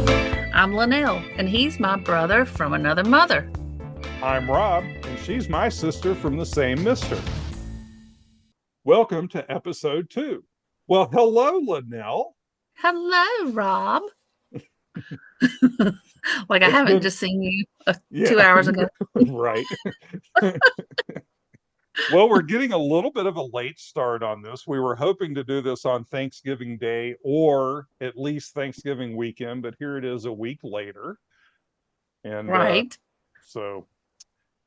I'm Lynelle, and he's my brother from another mother. I'm Rob, and she's my sister from the same mister. Welcome to episode 2. Well, hello, Lynelle. Hello, Rob. Like I It's haven't been, just seen you 2 yeah, hours ago. right. Well, we're getting a little bit of a late start on this. We were hoping to do this on Thanksgiving Day or at least Thanksgiving weekend, but here it is a week later. And Right. so,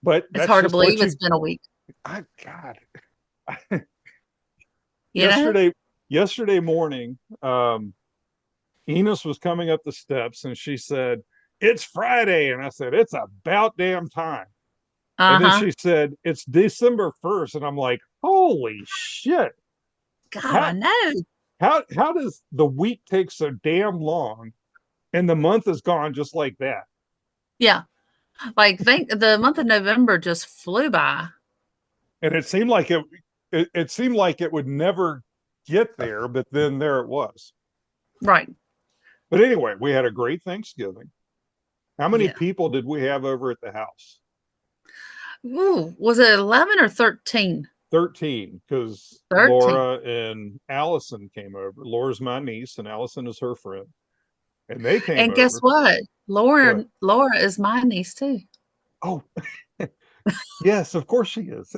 but It's that's hard to just what believe it's you, been a week. God, You know? yesterday morning, Enos was coming up the steps and she said, "It's Friday." And I said, "It's about damn time." And then Uh-huh. she said, "It's December 1st." And I'm like, holy shit. God, I How know. how does the week take so damn long and the month is gone just like that? Yeah. Like think the month of November just flew by. And it seemed like it seemed like it would never get there, but then there it was. Right. But anyway, we had a great Thanksgiving. How many Yeah. people did we have over at the house? Ooh, was it 11 or 13? 13, because 13. Laura and Allison came over. Laura's my niece and Allison is her friend. And they came And guess over. what? What? Laura is my niece too. Oh, yes, of course she is.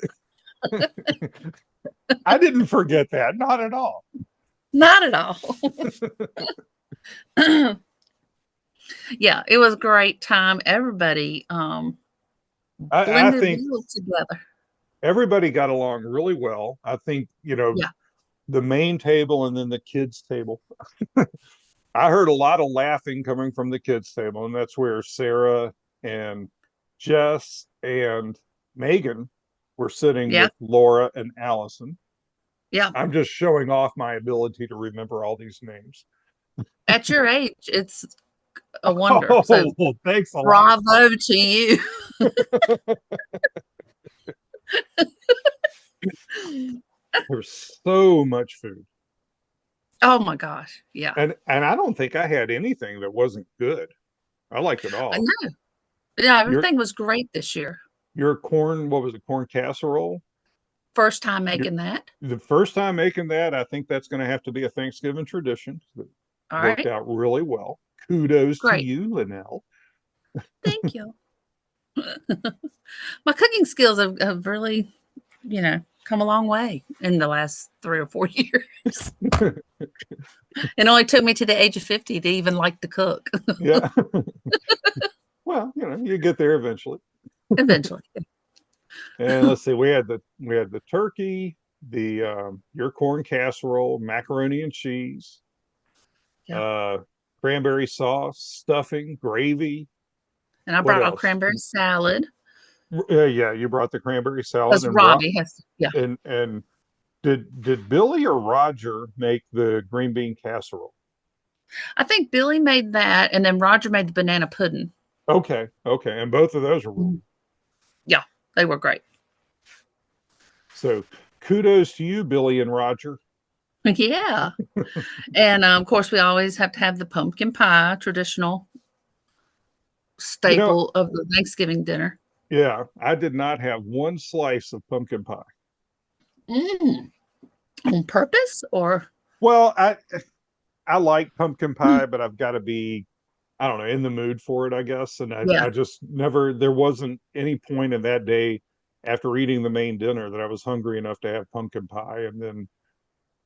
I didn't forget that. Not at all. Not at all. Yeah, it was a great time. Everybody I blended think well together. everybody got along really well. I think, Yeah. the main table and then the kids' table. I heard a lot of laughing coming from the kids' table, and that's where Sarah and Jess and Megan were sitting Yeah. with Laura and Allison. Yeah. I'm just showing off my ability to remember all these names. At your age, it's a wonder. So Oh, well, thanks a lot. bravo to you. There's so much food. Oh my gosh. Yeah. And I don't think I had anything that wasn't good. I liked it I all. know. Yeah, Your everything was great this year. your corn, what was it, corn casserole? First time Your, making that. the first time making that, I think that's going to have to be a Thanksgiving tradition. That All worked right. out really well. Kudos to Great. you, Lynelle. Thank you. My cooking skills have really, come a long way in the last 3 or 4 years. It only took me to the age of 50 to even like to cook. Yeah. Well, you get there eventually. Eventually. And let's see, we had the turkey, the your corn casserole, macaroni and cheese, Yeah. uh, cranberry sauce, stuffing, gravy. And I What brought a else? cranberry salad Yeah, you brought the cranberry salad because Robbie has, yeah. and did Billy or Roger make the green bean casserole? I think Billy made that, and then Roger made the banana pudding. Okay, okay, and both of those are really Mhm. Yeah, they were great. so. Kudos to you, Billy and Roger. Yeah. And of course, we always have to have the pumpkin pie, traditional You know, staple of the Thanksgiving dinner. yeah, I did not have one slice of pumpkin pie. Mm. On purpose or? Well, I like pumpkin Mm. pie, but I've got to be, I don't know, in the mood for it, I guess. And Yeah. I just never, there wasn't any point in that day after eating the main dinner that I was hungry enough to have pumpkin pie. And then,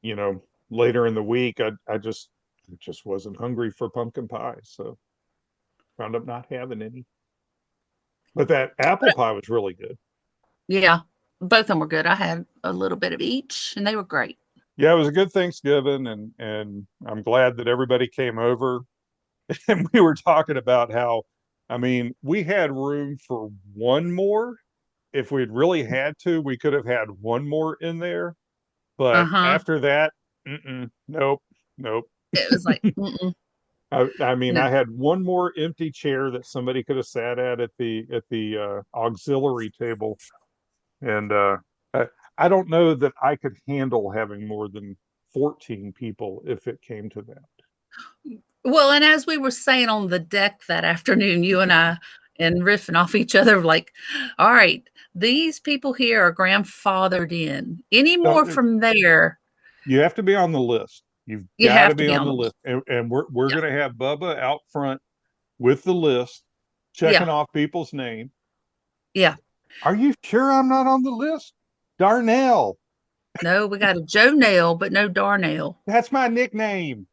you know, later in the week, I just wasn't hungry for pumpkin pie. So wound up not having any. But that apple pie was really good. Yeah, both of them were good. I had a little bit of each, and they were great. Yeah, it was a good Thanksgiving, and I'm glad that everybody came over. And we were talking about how, I mean, we had room for one more. If we'd really had to, we could have had one more in there. But Uh-huh. after that, nope, nope. It was like, mm-mm, I mean, no. I had one more empty chair that somebody could have sat at the auxiliary table, and I don't know that I could handle having more than 14 people if it came to that. Well, and as we were saying on the deck that afternoon, you and I, and riffing off each other, like, all right, these people here are grandfathered in. Any more So from there, you have to be on the list. You've you got to have to be be on on the the list. list, and we're Yeah. going to have Bubba out front with the list, Yeah. checking off people's name. Yeah. Are you sure I'm not on the list? Darnell, No, we got a Joe Nail, but no Darnell. that's my nickname.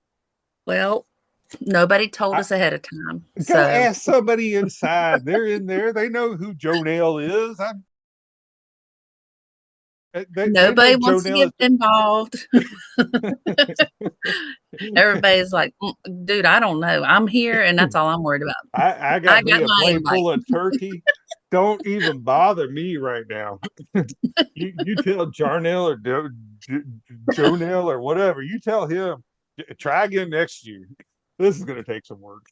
Well, nobody told I, us ahead of time. Go So ask somebody inside. They're in there. They know who Joe Nail is. They know nobody Joe wants to Nail get is. involved. Everybody's like, dude, I don't know. I'm here and that's all I'm worried about. I I got got me a my plate invite. full of turkey. Don't even bother me right now. You tell Jarnell or Joe Nail or whatever. You tell him. Try again next year. This is going to take some work.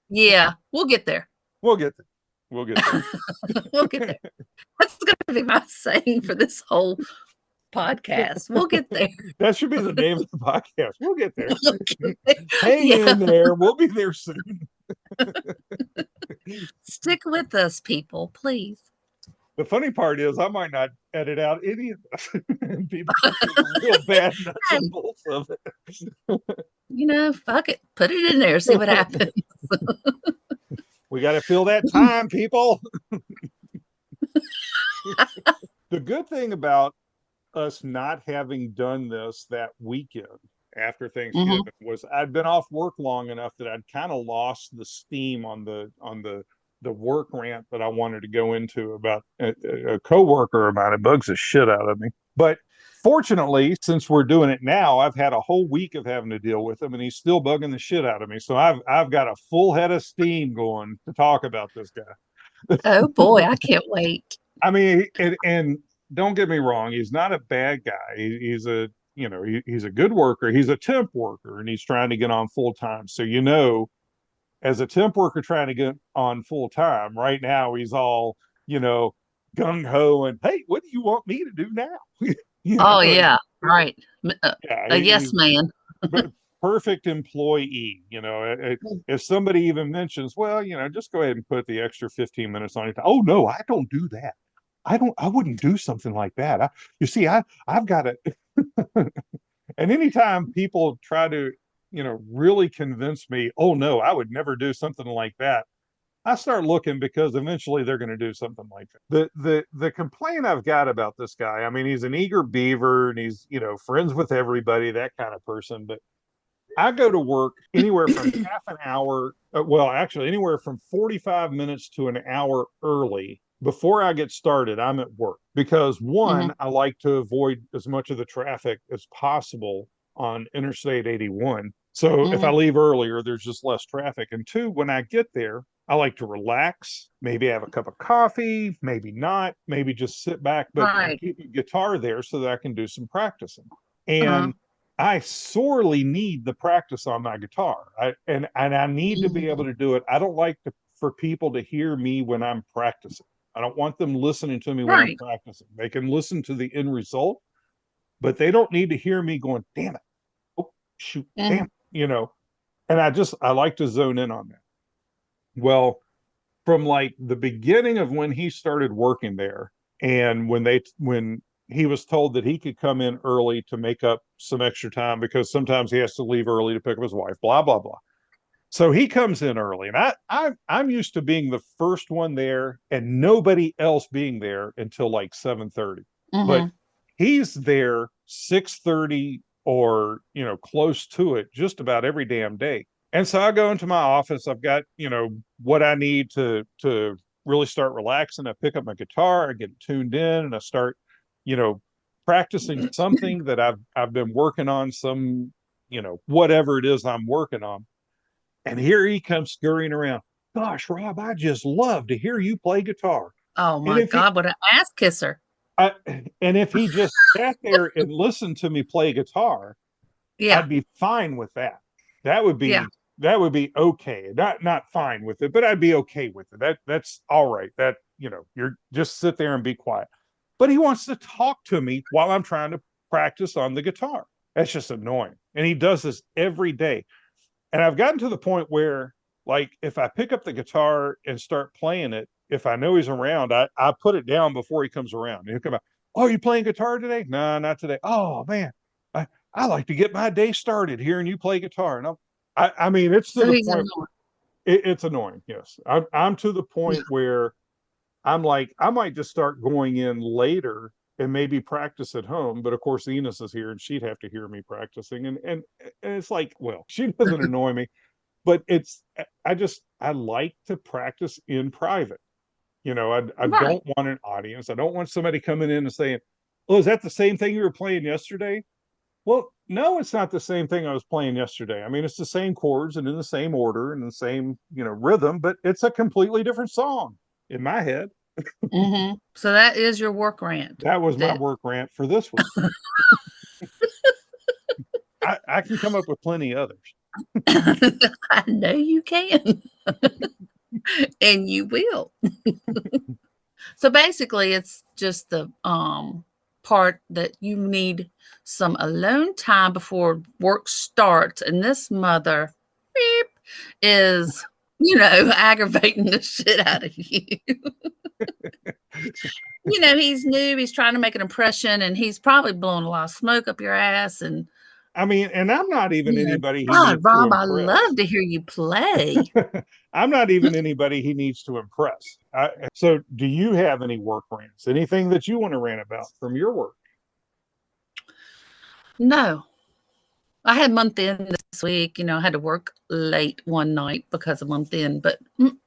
Yeah, we'll get there. We'll get there. We'll get there. We'll get there. That's going to be my saying for this whole podcast. We'll get there. That should be the name of the podcast. We'll get there. We'll get there. Hang Yeah, in there. We'll be there soon. stick with us, people, please. The funny part is I might not edit out any of this. People will hear the real bad nuts Hey, and bolts of fuck it. Put it in there, see what it. happens. We got to fill that time, people. The good thing about us not having done this that weekend after Thanksgiving Hmm. was I'd been off work long enough that I'd kind of lost the steam on the work rant that I wanted to go into about a coworker of mine. It bugs the shit out of me. But fortunately, since we're doing it now, I've had a whole week of having to deal with him, and he's still bugging the shit out of me. So I've got a full head of steam going to talk about this guy. Oh boy, I can't wait. I mean, and don't get me wrong, he's not a bad guy. He's a he's a good worker. He's a temp worker, and he's trying to get on full time. So as a temp worker trying to get on full time, right now he's all you know gung ho and hey, what do you want me to do now? Oh yeah, right. Yeah, A yes man. perfect employee. If somebody even mentions, well, just go ahead and put the extra 15 minutes on it. Oh no, I don't do that. I wouldn't do something like that. You see, I've got it. And anytime people try to, really convince me, oh no, I would never do something like that, I start looking because eventually they're going to do something like that. The complaint I've got about this guy, I mean, he's an eager beaver and he's, friends with everybody, that kind of person. But I go to work anywhere from half an hour, well, actually, anywhere from 45 minutes to an hour early. Before I get started, I'm at work because Hmm. one, I like to avoid as much of the traffic as possible on Interstate 81. So if I Hmm. leave earlier, there's just less traffic. And two, when I get there, I like to relax, maybe have a cup of coffee, maybe not, maybe just sit back, but I Right. keep a guitar there so that I can do some practicing. Uh-huh. And I sorely need the practice on my guitar. And I need to be able Hmm. to do it. I don't like for people to hear me when I'm practicing. I don't want them listening to me when I'm Right. practicing. They can listen to the end result, but they don't need to hear me going, damn it. Oh, shoot, damn, Hmm. And I like to zone in on that. Well, from like the beginning of when he started working there and when he was told that he could come in early to make up some extra time because sometimes he has to leave early to pick up his wife, blah blah blah. So he comes in early, and I'm used to being the first one there and nobody else being there until like 7:30. But Hmm. he's there 6:30 or close to it just about every damn day. And so I go into my office. I've got what I need to really start relaxing. I pick up my guitar, I get tuned in, and I start you know practicing something that I've been working on, some whatever it is I'm working on. And here he comes scurrying around. Gosh, Rob, I just love to hear you play guitar. Oh And my if he God, what an ass kisser. I, and if he just sat there and listened to me play guitar, Yeah. I'd be fine with that. That would Yeah. be okay. Not fine with it, but I'd be okay with it. That's all right. That you're just sit there and be quiet. But he wants to talk to me while I'm trying to practice on the guitar. That's just annoying. And he does this every day. And I've gotten to the point where, like, if I pick up the guitar and start playing it, if I know he's around, I put it down before he comes around. He'll come out, oh, you playing guitar today? No, not today. Oh man, I like to get my day started hearing you play guitar. And I mean, it's to So the he's point. annoying. It's annoying. Yes, I'm to the point where I'm like, I might just start going in later and maybe practice at home. But of course, Enos is here and she'd have to hear me practicing. And it's like, well, she doesn't annoy me, but I like to practice in private. I Right. don't want an audience. I don't want somebody coming in and saying, oh, is that the same thing you were playing yesterday? Well, no, it's not the same thing I was playing yesterday. I mean, it's the same chords and in the same order and the same, rhythm, but it's a completely different song in my head. So that is your work rant. That was my That work rant for this week. I can come up with plenty others. I know you can, and you will. So basically, it's just the part that you need some alone time before work starts, and this mother beep is aggravating the shit out of you. He's new, he's trying to make an impression, and he's probably blowing a lot of smoke up your ass. And I mean, and I'm not even anybody he God, needs to Rob, I love impress. to hear you play. I'm not even anybody he needs to impress. So, do you have any work rants? Anything that you want to rant about from your work? No, I had month end this week. I had to work late one night because of month end, but I don't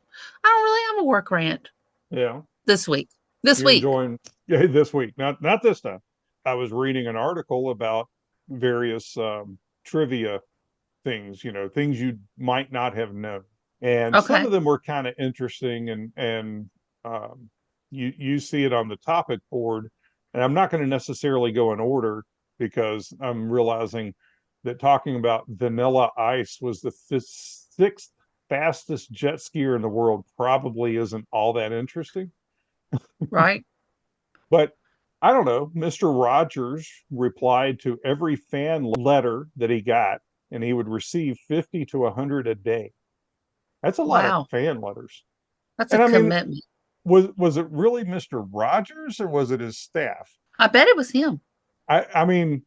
really have a work rant Yeah, this week. This you're week, enjoying this week, not this time. I was reading an article about various trivia things, things you might not have known, and some okay, of them were kind of interesting, and you see it on the topic board, and I'm not going to necessarily go in order because I'm realizing that talking about Vanilla Ice was the sixth fastest jet skier in the world probably isn't all that interesting. right? But I don't know. Mr. Rogers replied to every fan letter that he got, and he would receive 50 to 100 a day. That's a lot of Wow, fan letters. that's a And I mean, commitment. was it really Mr. Rogers or was it his staff? I bet it was him. I mean,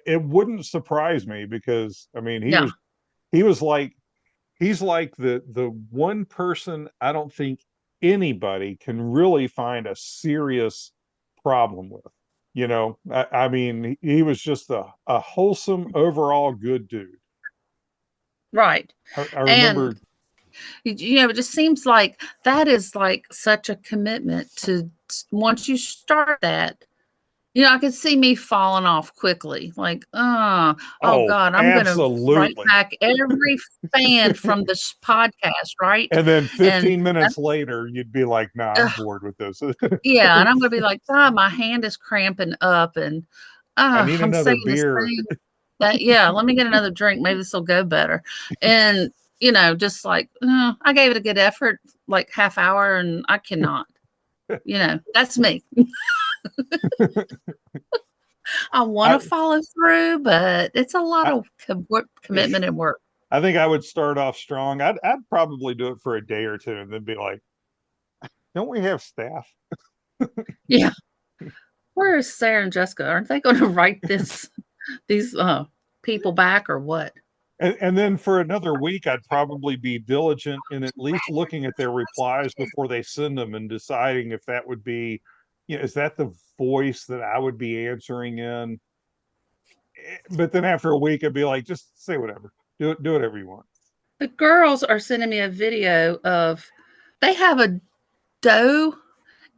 it wouldn't surprise me because I mean Yeah, he was like he's like the one person I don't think anybody can really find a serious problem with. I mean, he was just a wholesome, overall good dude. right. I And remember, it just seems like that is like such a commitment to once you start that. I could see me falling off quickly, like, oh oh, God, I'm gonna write absolutely. back every fan from this podcast, right? And then And 15 minutes later, you'd be like, nah, I'm bored with this. yeah, and I'm gonna be like, God, my hand is cramping up, and I need I'm another saying the beer. same. That yeah, let me get another drink. Maybe this will go better. And just like I gave it a good effort, like half hour, and I cannot. That's me. I want to I, follow through, but it's a lot of commitment and work. I think I would start off strong. I'd probably do it for a day or two and then be like, don't we have staff? Yeah. Where is Sarah and Jessica? Aren't they going to write these people back or what? And then for another week, I'd probably be diligent in at least looking at their replies before they send them and deciding if that would be, is that the voice that I would be answering in? But then after a week, I'd be like, just say whatever, do whatever you want. The girls are sending me a video of they have a doe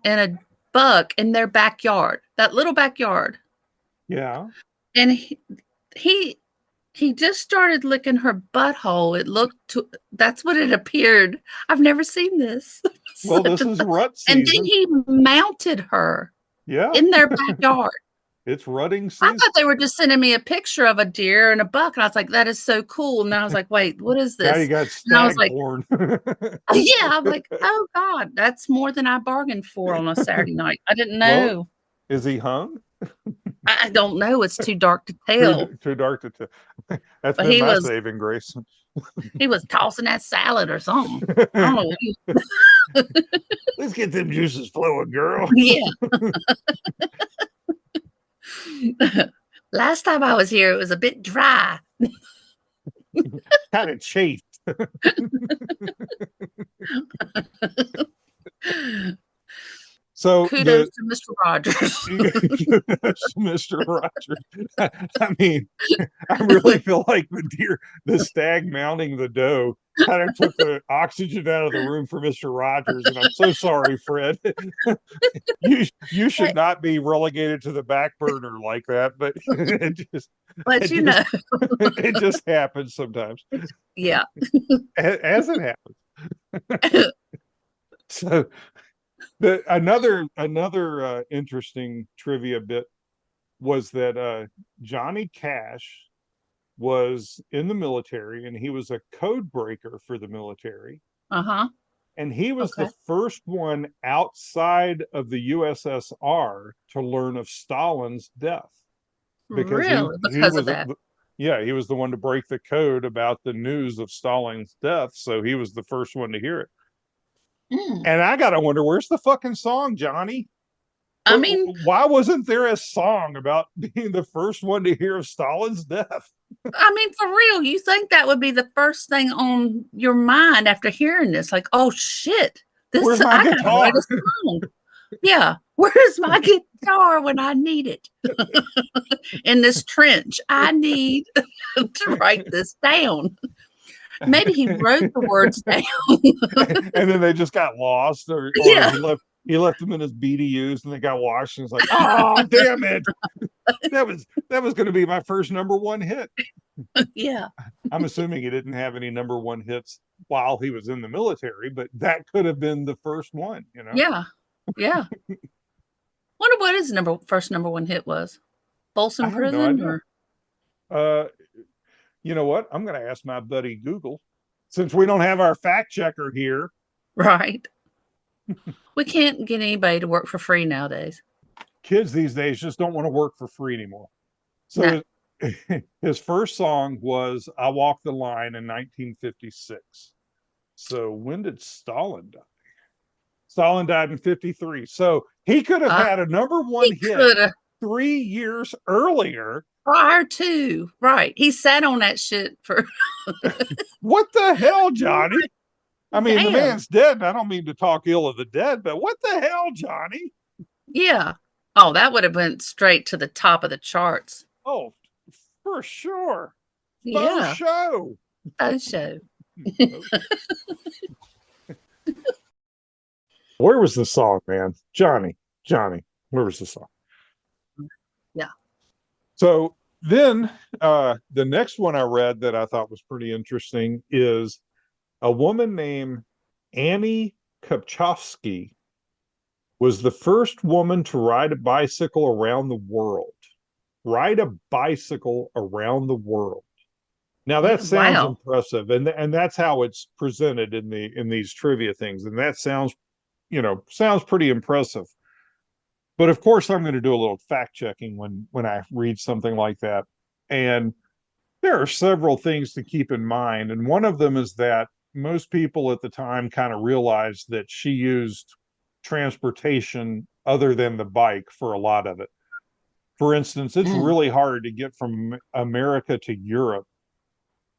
and a buck in their backyard, that little backyard. Yeah. And he he just started licking her butthole. That's what it appeared. I've never seen this. Well, Such this a is rut And then season. he mounted her Yeah, in their backyard. it's rutting I season. thought they were just sending me a picture of a deer and a buck, and I was like, "That is so cool." And I was like, "Wait, what is Now you this?" got And I was stag like, porn. "Yeah." I'm like, "Oh God, that's more than I bargained for on a Saturday night." I didn't Well, know. is he hung? I don't know. It's too dark to Too tell. too dark to tell. That's But been my saving grace. he was tossing that salad or something. I don't know what he Let's get them juices flowing, girl. yeah. Last time I was here, it was a bit dry. Kind of chafed. So Kudos the to Mr. Rogers. Mr. Rogers. I mean, I really feel like the stag mounting the doe kind of took the oxygen out of the room for Mr. Rogers, and I'm so sorry, Fred. You should not be relegated to the back burner like that, but But it you just know, it just happens sometimes, yeah. as it happens. So another interesting trivia bit was that Johnny Cash was in the military and he was a code breaker for the military. Uh-huh. And he was the Okay. first one outside of the USSR to learn of Stalin's death because Really? he Because of was that. yeah, he was the one to break the code about the news of Stalin's death, so he was the first one to hear it. Mm. And I gotta wonder, where's the fucking song, Johnny? I mean, Why wasn't there a song about being the first one to hear of Stalin's death? for real, you think that would be the first thing on your mind after hearing this? Like, oh shit, Where's this my I gotta write a guitar? song. Yeah, where's my guitar when I need it? In this trench, I need to write this down. Maybe he wrote the words down. And then they just got lost, or Yeah, he left them in his BDUs and they got washed, and it's like, oh damn it, that was going to be my first number one hit. yeah, I'm assuming he didn't have any number one hits while he was in the military, but that could have been the first one, you know. yeah, yeah. Wonder what his first number one hit was. I Folsom have no Prison idea. or uh you know what, I'm going to ask my buddy Google, since we don't have our fact checker here. right? We can't get anybody to work for free nowadays. Kids these days just don't want to work for free anymore. No. So his first song was I Walk the Line in 1956. So when did Stalin die? Stalin died in 53. So he could have Uh, had a number one he hit could have 3 years earlier. prior to, right. He sat on that shit for What the hell, Johnny? I mean, the damn. man's dead, and I don't mean to talk ill of the dead, but what the hell, Johnny? Yeah. Oh, that would have went straight to the top of the charts. Oh, for sure. Faux Yeah. show. Oh, show. Where was the song, man? Johnny, where was the song? Yeah. So then the next one I read that I thought was pretty interesting is a woman named Annie Kopchowski was the first woman to ride a bicycle around the world. Ride a bicycle around the world. Now that sounds Wow. impressive, and that's how it's presented in these trivia things, and that sounds pretty impressive. But of course, I'm going to do a little fact checking when I read something like that, and there are several things to keep in mind, and one of them is that most people at the time kind of realized that she used transportation other than the bike for a lot of it. For instance, it's Mm. really hard to get from America to Europe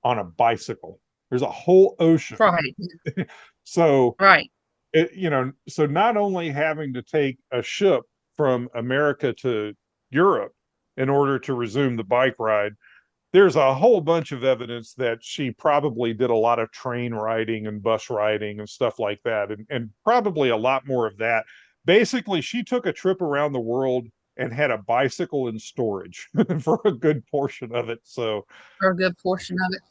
on a bicycle. There's a whole ocean. Right. So Right. so not only having to take a ship from America to Europe in order to resume the bike ride, there's a whole bunch of evidence that she probably did a lot of train riding and bus riding and stuff like that, and probably a lot more of that. Basically, she took a trip around the world and had a bicycle in storage for a good portion of it. So, For a good portion of it.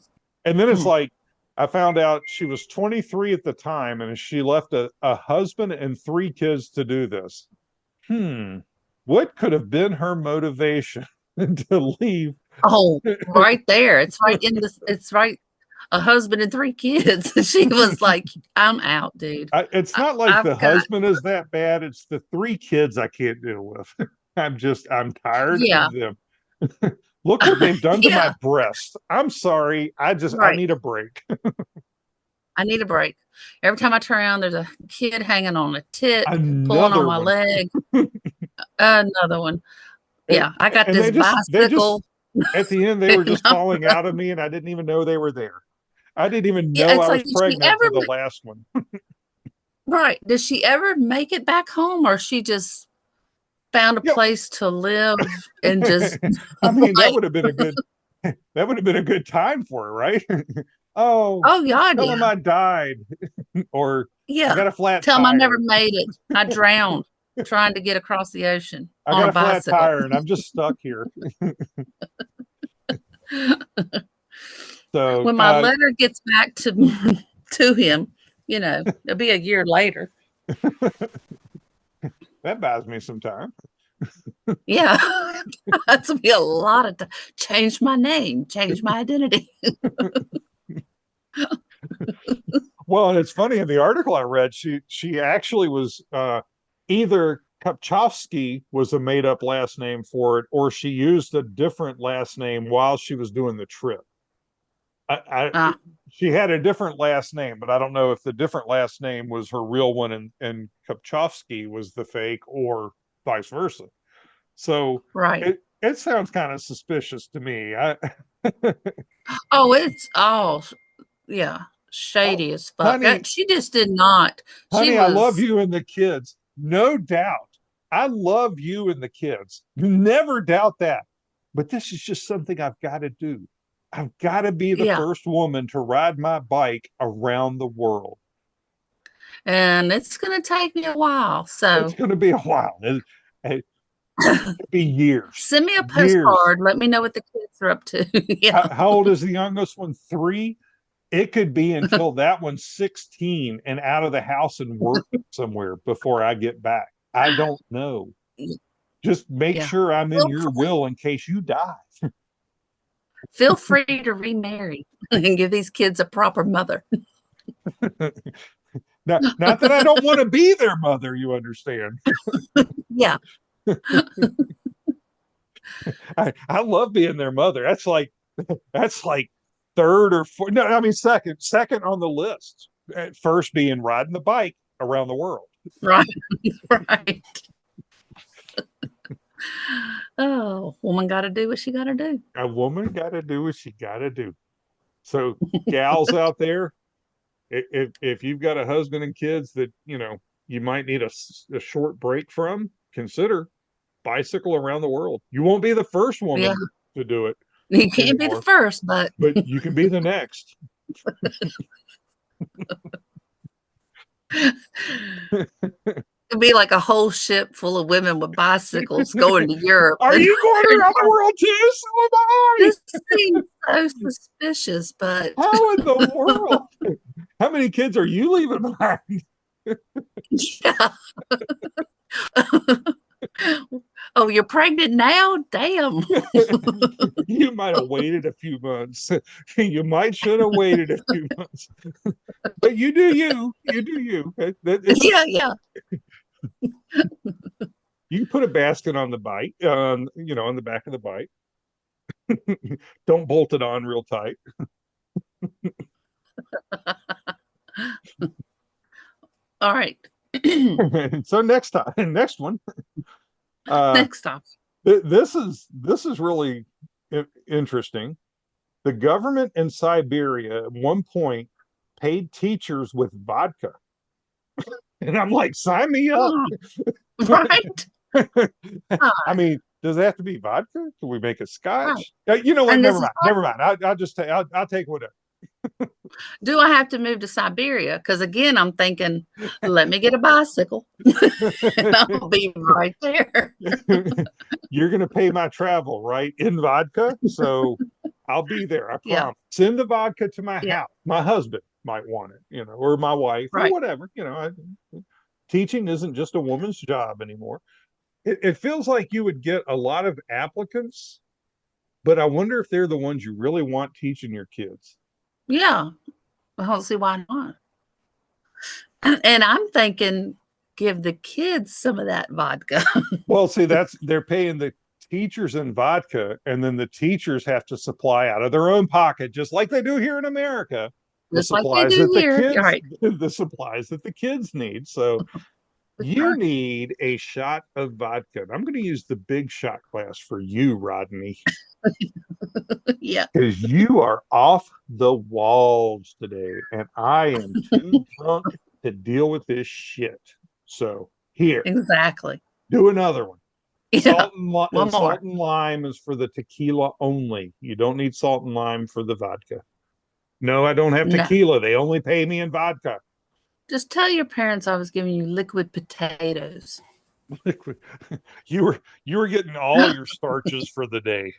and then it's Hmm. like, I found out she was 23 at the time, and she left a husband and three kids to do this. What could have been her motivation to leave? Oh, right there. It's right in this. It's right. A husband and three kids. She was like, I'm out, dude. It's I, not like I've the got, husband is that bad. It's the three kids I can't deal with. I'm tired Yeah. of them. Look what they've done to my Yeah. breast. I'm sorry. I Right. need a break. I need a break. Every time I turn around, there's a kid hanging on a tit, pulling on Another my one. leg. Another one. And, Yeah, I got and this they bicycle. just at the end they were And just falling out of me and I didn't even know they were there. I didn't even yeah, know I it's was like, pregnant for the last one. did she ever make it back home, or she just found a Yep. place to live and just I mean, like, that would have been a good time for her, right? Oh, oh God, tell them yeah. I died, or I Yeah. got a flat Tell 'em I never tire. made it. I drowned trying to get across the ocean I on got a a flat bicycle. tire and I'm just stuck here. So When my letter gets back to to him, it'll be a year later. that buys me some time. Yeah. That's be a lot of change my name, change my identity. Well, and it's funny in the article I read, she actually was either Kopchovsky was a made up last name for it, or she used a different last name while she was doing the trip. I Ah, she had a different last name, but I don't know if the different last name was her real one and Kopchovsky was the fake or vice versa. So right. it sounds kind of suspicious to me. I Oh, yeah, oh, shady as fuck. honey, She just did not. She honey, I love was, you and the kids. No doubt. I love you and the kids. Never doubt that. But this is just something I've got to do. I've got to be the yeah, first woman to ride my bike around the world. and it's gonna take me a while. It's So going to be a while. It could be years. send me a Years. postcard. Let me know what the kids are up to. Yeah, How old is the youngest one? 3. It could be until that one's 16 and out of the house and work somewhere before I get back. I don't know. Just make yeah. sure I'm in Feel your will in case you die. feel free to remarry and give these kids a proper mother. Not that I don't want to be their mother, you understand. Yeah, I love being their mother. That's like third or fourth. No, I mean second on the list. At first being riding the bike around the world. right, right. Oh, woman got to do what she got to do. A woman got to do what she got to do. So, gals out there, if you've got a husband and kids that you might need a short break from, consider bicycle around the world. You won't be the first Yeah, woman to do it you can't be the anymore, first, but but you can be the next. it'd be like a whole ship full of women with bicycles going to Europe. Are And you going around the world too? So am I. this seems so suspicious, but How in the world? How many kids are you leaving behind? yeah. Oh, you're pregnant now? Damn. You might have waited a few months. You might should have waited a few months. But you do you. You do you. It's Yeah, yeah. you can put a basket on the bike, on the back of the bike. Don't bolt it on real tight. All right. So next one. Uh, Next stop. this is really interesting. The government in Siberia at one point paid teachers with vodka, and I'm like, sign me up. Oh, right. I mean, does it have to be vodka? Can we make it Right. scotch? You know what? And this Never is mind. Never mind. I'll just take. I'll take whatever. do I have to move to Siberia? Because again, I'm thinking, let me get a bicycle and I'll be right there. You're going to pay my travel, right? In vodka. So I'll be there. I Yeah, promise. Send the vodka to my yeah, house. My husband might want it, or my wife or right. whatever. Teaching isn't just a woman's job anymore. It feels like you would get a lot of applicants, but I wonder if they're the ones you really want teaching your kids. Yeah. I don't see why not. And I'm thinking, give the kids some of that vodka. Well, see, they're paying the teachers in vodka, and then the teachers have to supply out of their own pocket, just like they do here in America, Just like they do here. All right. the supplies that the kids need. So you need a shot of vodka. I'm going to use the big shot glass for you, Rodney, Yeah, because you are off the walls today, and I am too drunk to deal with this shit. So here, exactly. do another one. Yeah, one Salt more. and lime is for the tequila only. You don't need salt and lime for the vodka. No, I don't have No, tequila. They only pay me in vodka. just tell your parents I was giving you liquid potatoes. You were getting all your starches for the day.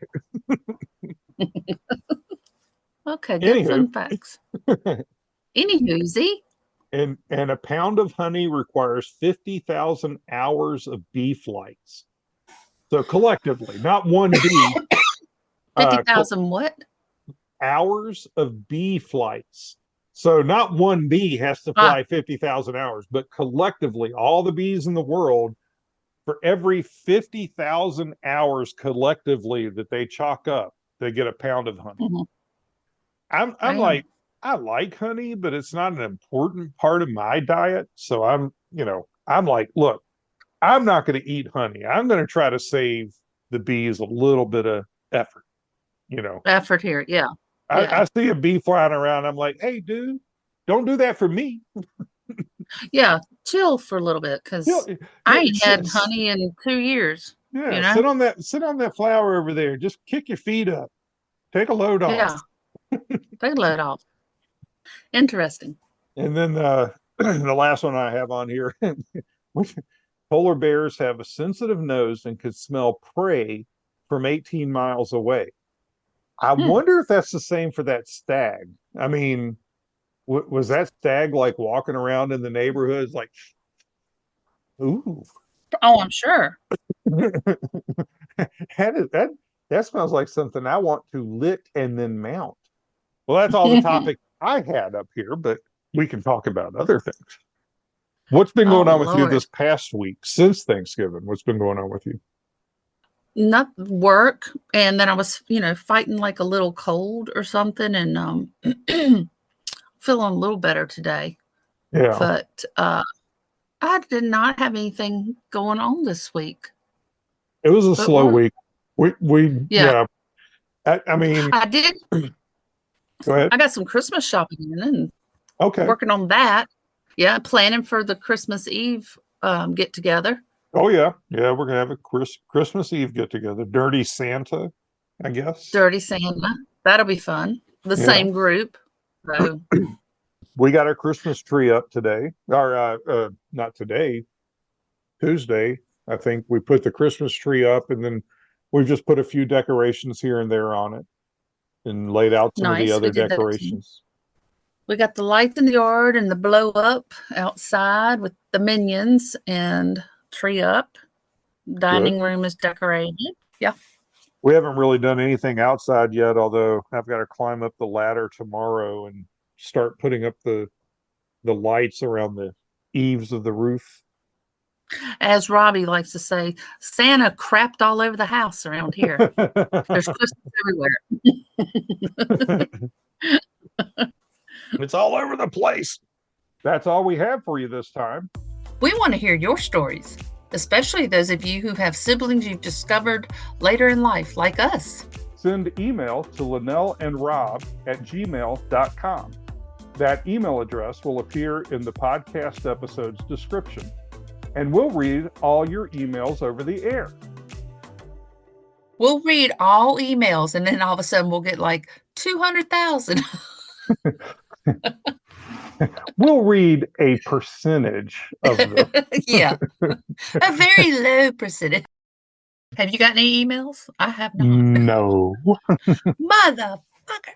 Okay, good Anywho, fun facts. Anywho, and a pound of honey requires 50,000 hours of bee flights. So collectively, not one bee, fifty uh, thousand what? hours of bee flights. So not one bee has to Ah, fly 50,000 hours, but collectively, all the bees in the world, for every 50,000 hours collectively that they chalk up, they get a pound of honey. mhm. I'm Damn. like, I like honey, but it's not an important part of my diet. So I'm like, look, I'm not going to eat honey. I'm going to try to save the bees a little bit of effort. You know, Effort here. Yeah. I Yeah. see a bee flying around. I'm like, hey, dude, don't do that for me. Yeah. Chill for a little bit You because know, I ain't had honey in 2 years, yeah, you know? sit on that flower over there. Just kick your feet up. Take a load off. Yeah. They let off. Interesting. And then the last one I have on here, polar bears have a sensitive nose and can smell prey from 18 miles away. I Hmm. wonder if that's the same for that stag. I mean, was that stag like walking around in the neighborhoods like, ooh, Oh, I'm sure. that smells like something I want to lick and then mount. Well, that's all the topic I had up here, but we can talk about other things. What's been Oh, going on with you this Lord. past week since Thanksgiving? What's been going on with you? Not work. And then I was, fighting like a little cold or something and feeling a little better today. Yeah, But I did not have anything going on this week. it was a But slow work. week. We Yeah. yeah. I mean, I did. go ahead. I got some Christmas shopping in and Okay. working on that. Yeah, planning for the Christmas Eve get together. Oh yeah, yeah. We're gonna have a Christmas Eve get together. Dirty Santa, I guess. Dirty Santa. That'll be fun. The Yeah. same group. So We got our Christmas tree up today. Or not today, Tuesday. I think we put the Christmas tree up, and then we've just put a few decorations here and there on it, and laid out some of the nice. We other did that too. decorations. We got the lights in the yard and the blow up outside with the minions and tree up. Good. Dining room is decorated. Yeah. We haven't really done anything outside yet, although I've got to climb up the ladder tomorrow and start putting up the lights around the eaves of the roof. As Robbie likes to say, Santa crapped all over the house around here. There's Christmas everywhere. It's all over the place. That's all we have for you this time. We want to hear your stories, especially those of you who have siblings you've discovered later in life, like us. Send email to Lynelle and Rob at gmail.com. That email address will appear in the podcast episode's description, and we'll read all your emails over the air. We'll read all emails, and then all of a sudden we'll get like 200,000. We'll read a percentage of them. Yeah, a very low percentage. Have you got any emails? I have not. No. Motherfucker.